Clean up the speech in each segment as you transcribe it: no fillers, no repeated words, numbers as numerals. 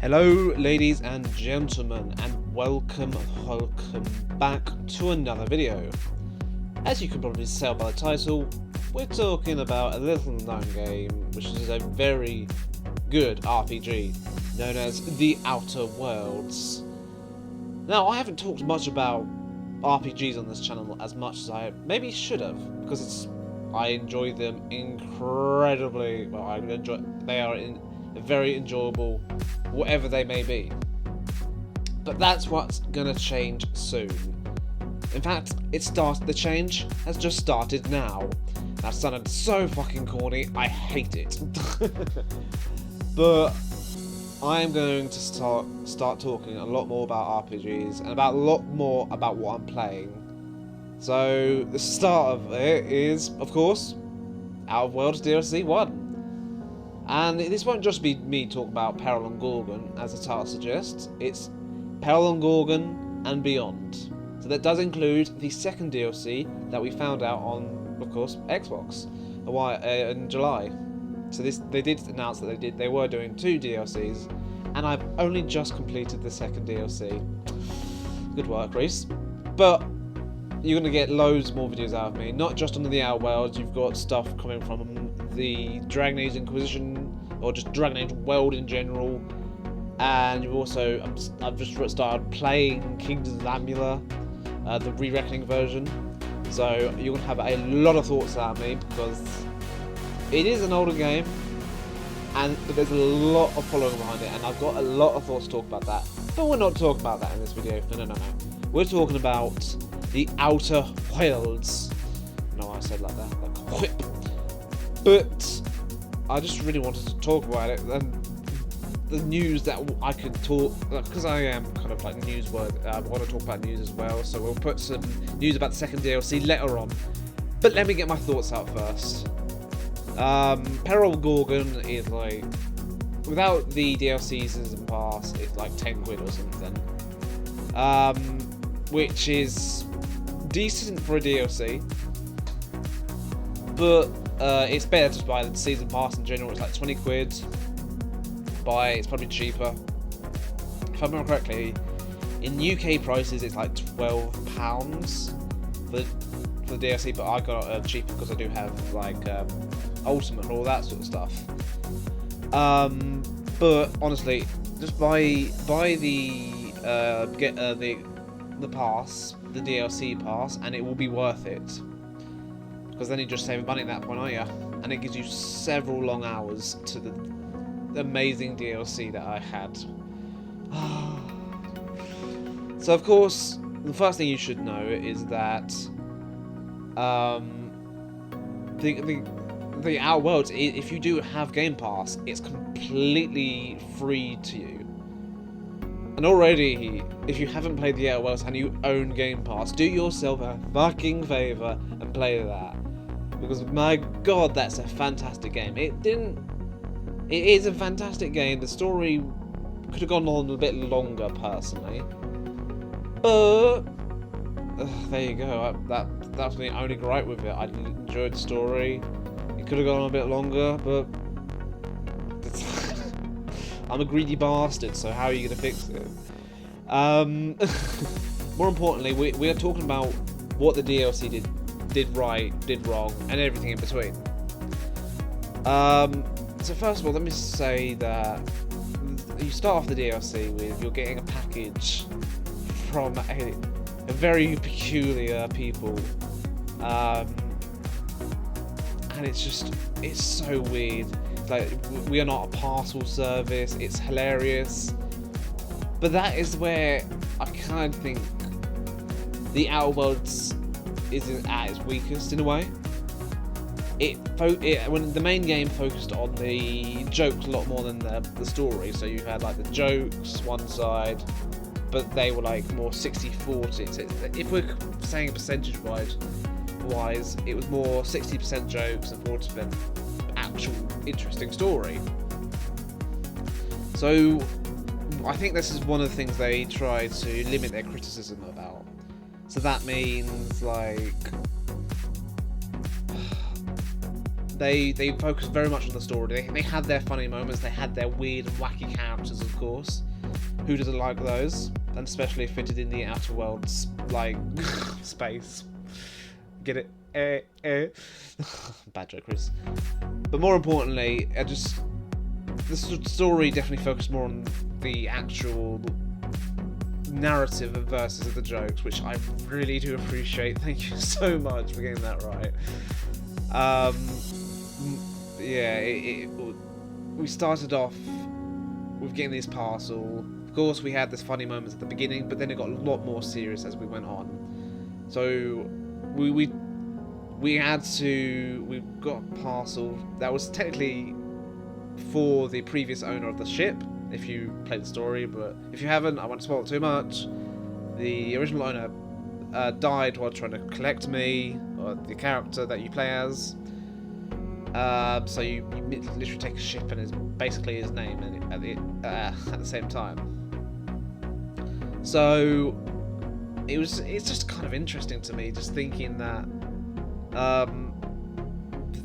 Hello ladies and gentlemen, and welcome back to another video. As you can probably tell by the title, we're talking about a little known game which is a very good RPG known as The Outer Worlds. Now, I haven't talked much about RPGs on this channel as much as I maybe should have, because I enjoy them incredibly well. They are very enjoyable, whatever they may be. But that's what's gonna change soon. In fact, the change has just started now. That sounded so fucking corny, I hate it. But I am going to start talking a lot more about RPGs and about a lot more about what I'm playing. So the start of it is, of course, Outer Worlds DLC 1. And this won't just be me talking about Peril and Gorgon, as the title suggests. It's Peril and Gorgon and beyond. So that does include the second DLC that we found out on, of course, Xbox in July. So they did announce that they were doing 2 DLCs, and I've only just completed the second DLC. Good work, Reese. But you're going to get loads more videos out of me, not just on the Outer Worlds. You've got stuff coming from the Dragon Age Inquisition, or just Dragon Age world in general, and you've also, I've just started playing Kingdoms of Amula, the Re-Reckoning version, so you're going to have a lot of thoughts out of me, because it is an older game, but there's a lot of following behind it, and I've got a lot of thoughts to talk about that, but we're not talking about that in this video. No. We're talking about the Outer Worlds. No, I said like that, like whip. But I just really wanted to talk about it, and the news that I could talk, because I am kind of like newsworthy. I want to talk about news as well, so we'll put some news about the second DLC later on. But let me get my thoughts out first. Peril Gorgon is like, without the DLC season pass, it's like 10 quid or something. Which is decent for a DLC, but it's better to buy the season pass in general. It's like 20 quid. It's probably cheaper. If I remember correctly, in UK prices it's like £12 for the DLC, but I got it cheaper because I do have like Ultimate and all that sort of stuff. But honestly, just buy the pass, the DLC pass, and it will be worth it. Because then you're just saving money at that point, aren't you? And it gives you several long hours to the amazing DLC that I had. So of course, the first thing you should know is that the Outer Worlds, if you do have Game Pass, it's completely free to you. And already, if you haven't played the Outer Worlds and you own Game Pass, do yourself a fucking favour and play that. Because my god, that's a fantastic game. It is a fantastic game. The story could have gone on a bit longer, personally. But there you go. That's the only gripe with it. I enjoyed the story. It could have gone on a bit longer, but I'm a greedy bastard, so how are you going to fix it? More importantly, we are talking about what the DLC did right, did wrong, and everything in between. So first of all, let me say that you start off the DLC with you're getting a package from a very peculiar people, and it's so weird. Like, we are not a parcel service. It's hilarious, but that is where I kind of think the Outer Worlds is at its weakest in a way. When the main game focused on the jokes a lot more than the story, so you had like the jokes one side, but they were like more 60-40. So if we're saying percentage wise, it was more 60% jokes and 40% actual interesting story. So I think this is one of the things they try to limit their criticism about. So that means like They focused very much on the story. They had their funny moments. They had their weird and wacky characters, of course. Who doesn't like those? And especially fitted in the Outer Worlds, like, space. Get it? Bad joke, Chris. But more importantly, the story definitely focused more on the actual narrative versus of the jokes, which I really do appreciate. Thank you so much for getting that right. Yeah, we started off with getting this parcel. Of course, we had this funny moments at the beginning, but then it got a lot more serious as we went on. So we got a parcel that was technically for the previous owner of the ship, if you played the story, but if you haven't, I won't spoil it too much. The original owner died while trying to collect me, or the character that you play as. So you literally take a ship and it's basically his name at the same time. So it's just kind of interesting to me, just thinking that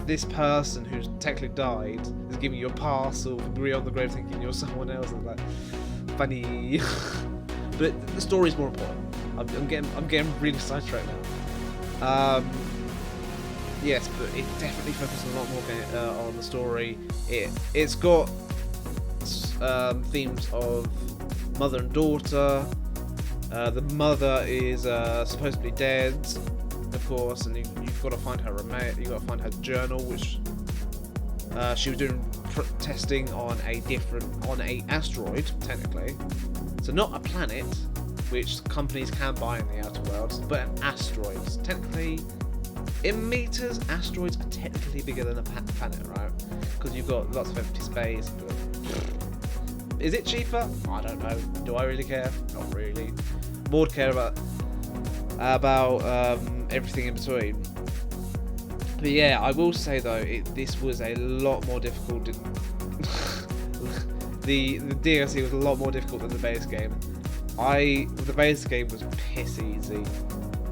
this person who's technically died is giving you a parcel from beyond the grave, thinking you're someone else. It's like funny, but the story's more important. I'm getting really sidetracked now. Yes, but it definitely focuses a lot more on the story. It's got themes of mother and daughter. The mother is supposedly dead, of course, and you've got to find her you've got to find her journal, which she was doing testing on a asteroid, technically. So not a planet, which companies can buy in the Outer Worlds, but an asteroid. Technically, in meters, asteroids are technically bigger than a planet, right? Because you've got lots of empty space. But is it cheaper? I don't know. Do I really care? Not really. More to care about everything in between. But yeah, I will say though, this was a lot more difficult. The DLC was a lot more difficult than the base game. The base game was piss easy.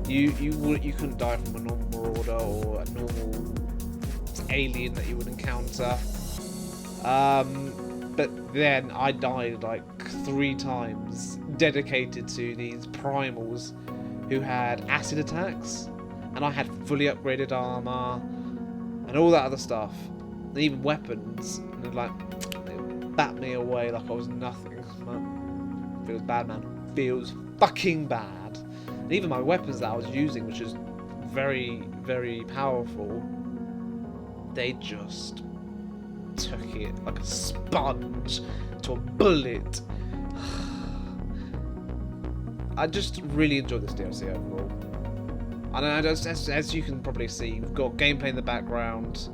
You couldn't die from a normal marauder or a normal alien that you would encounter. But then I died like 3 times, dedicated to these primals who had acid attacks, and I had fully upgraded armor and all that other stuff, and even weapons. And they bat me away like I was nothing. Man, feels bad, man. Feels fucking bad. And even my weapons that I was using, which is very, very powerful, they just took it like a sponge to a bullet. I just really enjoyed this DLC overall. And as you can probably see, we've got gameplay in the background,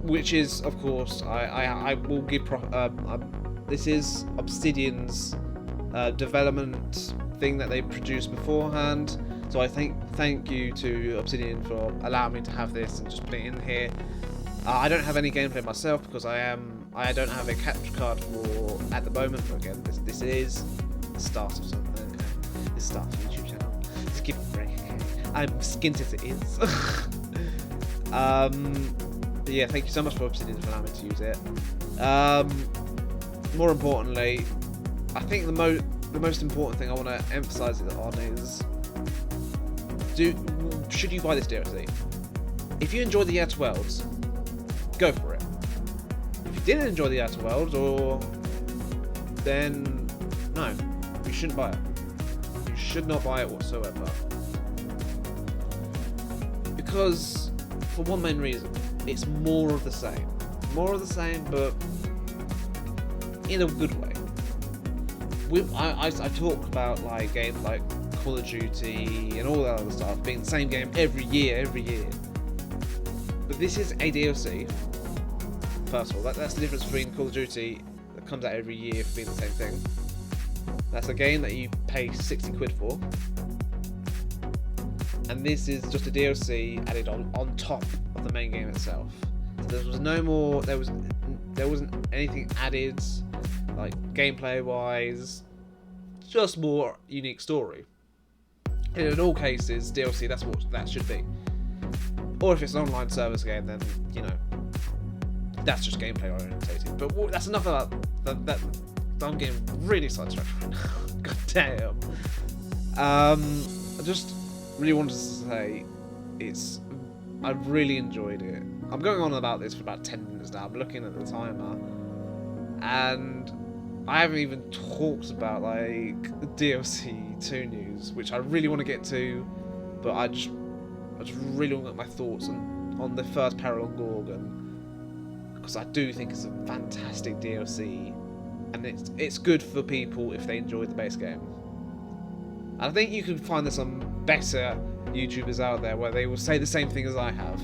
which is, of course, I will give this is Obsidian's development thing that they produced beforehand. So I thank you to Obsidian for allowing me to have this and just put it in here. I don't have any gameplay myself because I don't have a capture card for at the moment. But again, this is the start of something. Okay? This is the start of a YouTube channel. Just give it a break. Okay? I'm skint as it is. But yeah, thank you so much for Obsidian for allowing me to use it. More importantly, I think the most important thing I want to emphasise it on is, should you buy this DLC? If you enjoyed the Outer Worlds, go for it. If you didn't enjoy the Outer Worlds, then no, you shouldn't buy it. You should not buy it whatsoever. Because, for one main reason, it's more of the same. More of the same, but in a good way. I talk about like games like Call of Duty and all that other stuff being the same game every year. But this is a DLC. First of all, that's the difference between Call of Duty that comes out every year for being the same thing. That's a game that you pay 60 quid for. And this is just a DLC added on top of the main game itself. So there was no more, there wasn't anything added, like gameplay wise, just more unique story. And in all cases, DLC, that's what that should be. Or if it's an online service game, then, you know, that's just gameplay orientated. But that's enough about that. I'm getting really sidetracked right now. God damn. I just really wanted to say I've really enjoyed it. I'm going on about this for about 10 minutes now. I'm looking at the timer, and I haven't even talked about like the DLC 2 news, which I really want to get to, but I just really want to get my thoughts on the first Peril on Gorgon, because I do think it's a fantastic DLC, and it's good for people if they enjoy the base game. And I think you can find there's some better YouTubers out there where they will say the same thing as I have.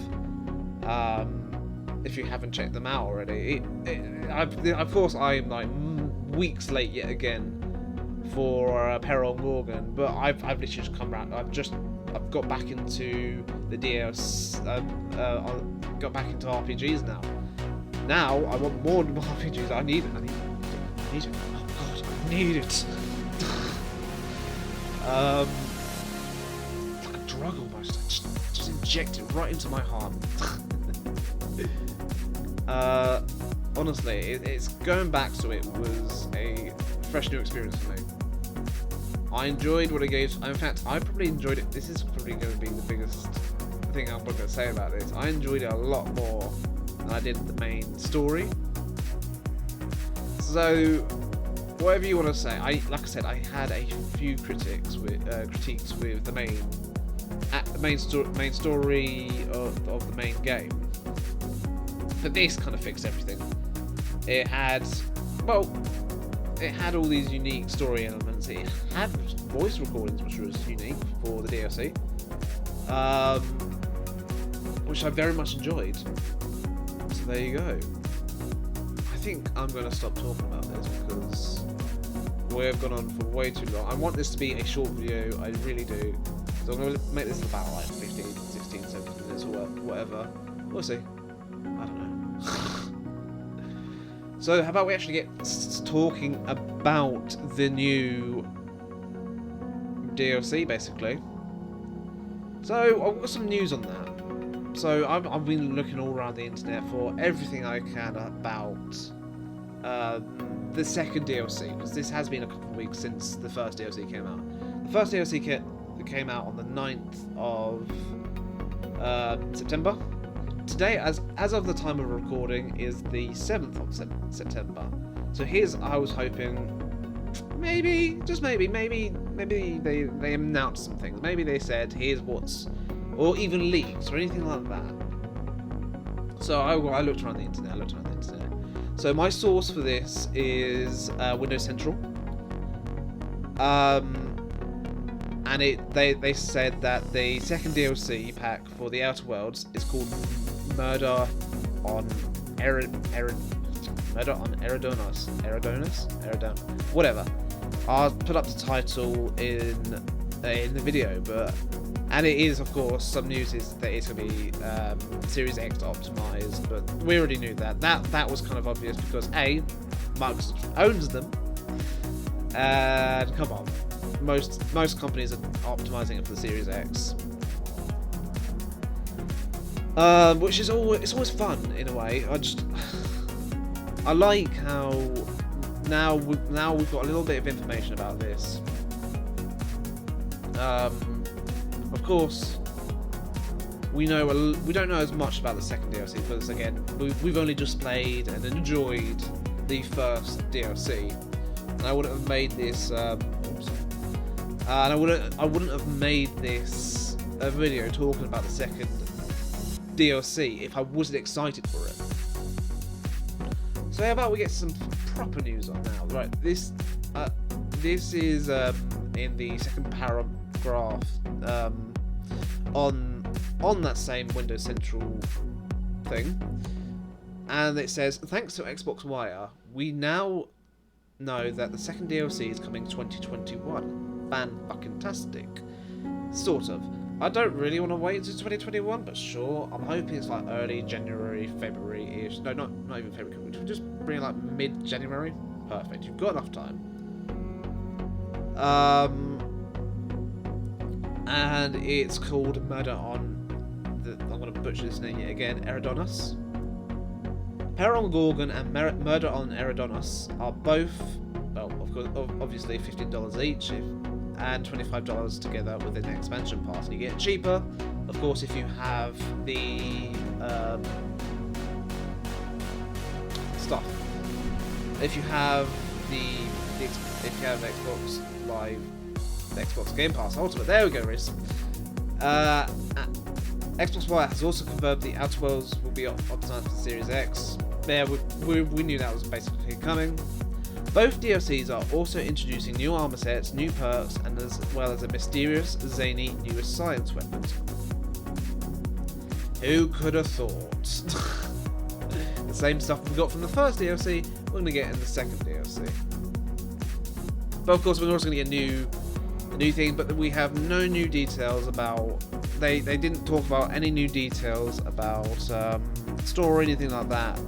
If you haven't checked them out already, of course I'm like weeks late yet again for Peril on Gorgon, but I've literally just come around. I've got back into the DLC. Got back into RPGs now. Now I want more RPGs. I need it. Oh God, I need it. It's like a drug almost. Just inject it right into my heart. Honestly, it's going back to it was a fresh new experience for me. I enjoyed what it gave. In fact, I probably enjoyed it. This is probably going to be the biggest thing I'm going to say about this. I enjoyed it a lot more than I did the main story. So, whatever you want to say, like I said, I had a few critiques with the main story of the main game. But this kind of fixed everything. It had all these unique story elements. It had voice recordings, which was unique for the DLC, which I very much enjoyed. So there you go. I think I'm going to stop talking about this because we've gone on for way too long. I want this to be a short video, I really do. So I'm going to make this about like 15, 16, 17 minutes or whatever. We'll see. I don't know. So how about we actually get talking about the new DLC, basically. So I've got some news on that. So I've been looking all around the internet for everything I can about the second DLC, because this has been a couple of weeks since the first DLC came out. The first DLC came out on the 9th of September. Today, as of the time of recording, is the 7th of September. So I was hoping, maybe they announced some things. Maybe they said, here's what's, or even leaks or anything like that. So I looked around the internet. So my source for this is Windows Central. And they said that the second DLC pack for the Outer Worlds is called Murder on Eridonos, whatever. I'll put up the title in the video, and it is, of course, some news is that it's going to be Series X optimized, but we already knew that. That was kind of obvious because Microsoft owns them, and come on, most companies are optimizing it for the Series X. Which is always fun in a way. I like how now we've got a little bit of information about this. Of course, we don't know as much about the second DLC because again we've only just played and enjoyed the first DLC, and I wouldn't have made this. I wouldn't have made this a video talking about the second DLC if I wasn't excited for it. So how about we get some proper news on now? Right, this is in the second paragraph on that same Windows Central thing, and it says, thanks to Xbox Wire, we now know that the second DLC is coming 2021. Fan-fucking-tastic. Sort of. I don't really want to wait until 2021, but sure. I'm hoping it's like early January, February-ish. No, not even February. We'll just bring it like mid-January. Perfect. You've got enough time. And it's called Murder on... I'm going to butcher this name yet again, Eridonos. Peril, Gorgon, and Murder on Eridonos are both, well, of course, obviously $15 each, and $25 together with an expansion pass. You get it cheaper, of course, if you have the stuff. If you have Xbox Live, the Xbox Game Pass Ultimate. There we go, Riz. Xbox One has also confirmed the Outer Worlds will be optimized for the Series X. Yeah, we knew that was basically coming. Both DLCs are also introducing new armor sets, new perks, and as well as a mysterious, zany new science weapon. Who could have thought? The same stuff we got from the first DLC, we're going to get in the second DLC. But of course, we're also going to get a new thing, but we have no new details about. They didn't talk about any new details about story or anything like that.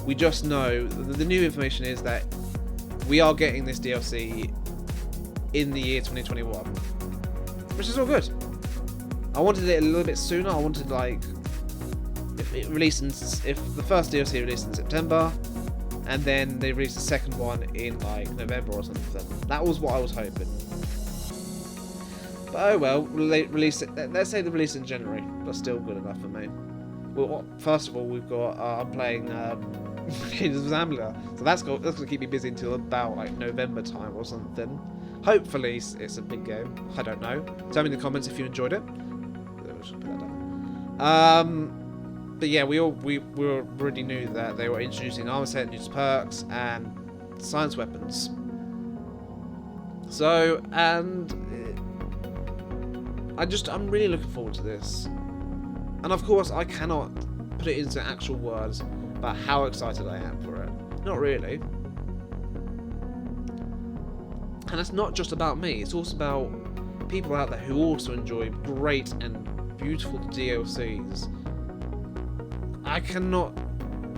We just know the new information is that we are getting this DLC in the year 2021, which is all good. I wanted it a little bit sooner. I wanted if the first DLC released in September, and then they released the second one in November or something. That was what I was hoping. But oh well, release it. Let's say they release it in January. That's still good enough for me. Well, first of all, we've got I'm playing Kingdoms of Amalur, so that's going to keep me busy until about November time or something. Hopefully, it's a big game. I don't know. Tell me in the comments if you enjoyed it. Put that down. But yeah, we already knew that they were introducing armor set, new perks, and science weapons. So, and I'm really looking forward to this. And of course, I cannot put it into actual words about how excited I am for it. Not really. And it's not just about me, it's also about people out there who also enjoy great and beautiful DLCs.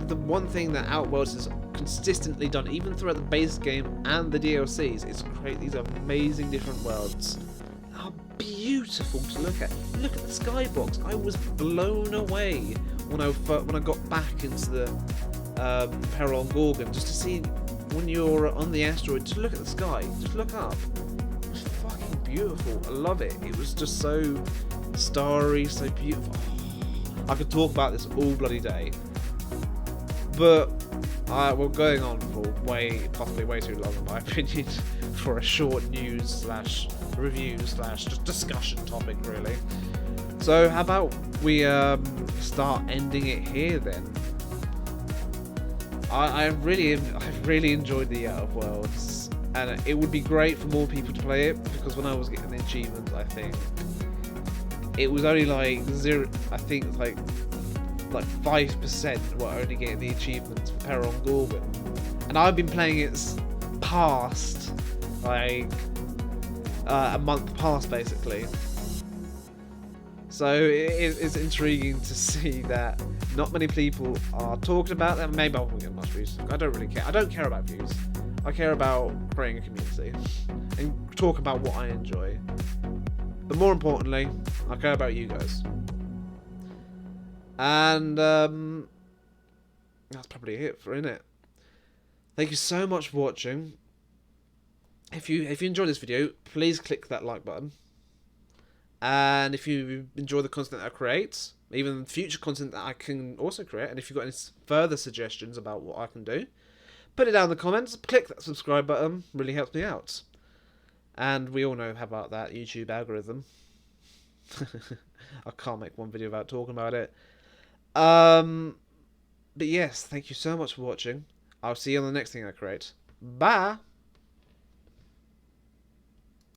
The one thing that Outworlds has consistently done, even throughout the base game and the DLCs, is create these amazing different worlds. Are beautiful to look at. Look at the skybox. I was blown away when I got back into the Peril on Gorgon, just to see when you're on the asteroid. Just look at the sky. Just look up. It's fucking beautiful. I love it. It was just so starry, so beautiful. I could talk about this all bloody day, but we're going on for possibly way too long in my opinion for a short news / review / just discussion topic really. So how about we start ending it here then? I've really enjoyed the Outer Worlds, and it would be great for more people to play it, because when I was getting the achievements, I think it was only zero. I think it's like 5% were only getting the achievements for Peril on Gorgon, and I've been playing it past a month past basically. So it's intriguing to see that not many people are talking about that. Maybe I won't get much views. I don't really care. I don't care about views. I care about creating a community and talk about what I enjoy. But more importantly, I care about you guys. And that's probably it for it. Thank you so much for watching. If you enjoyed this video, please click that like button. And if you enjoy the content that I create, even future content that I can also create, and if you've got any further suggestions about what I can do, put it down in the comments. Click that subscribe button. Really helps me out. And we all know about that YouTube algorithm. I can't make one video without talking about it. But yes, thank you so much for watching. I'll see you on the next thing I create. Bye!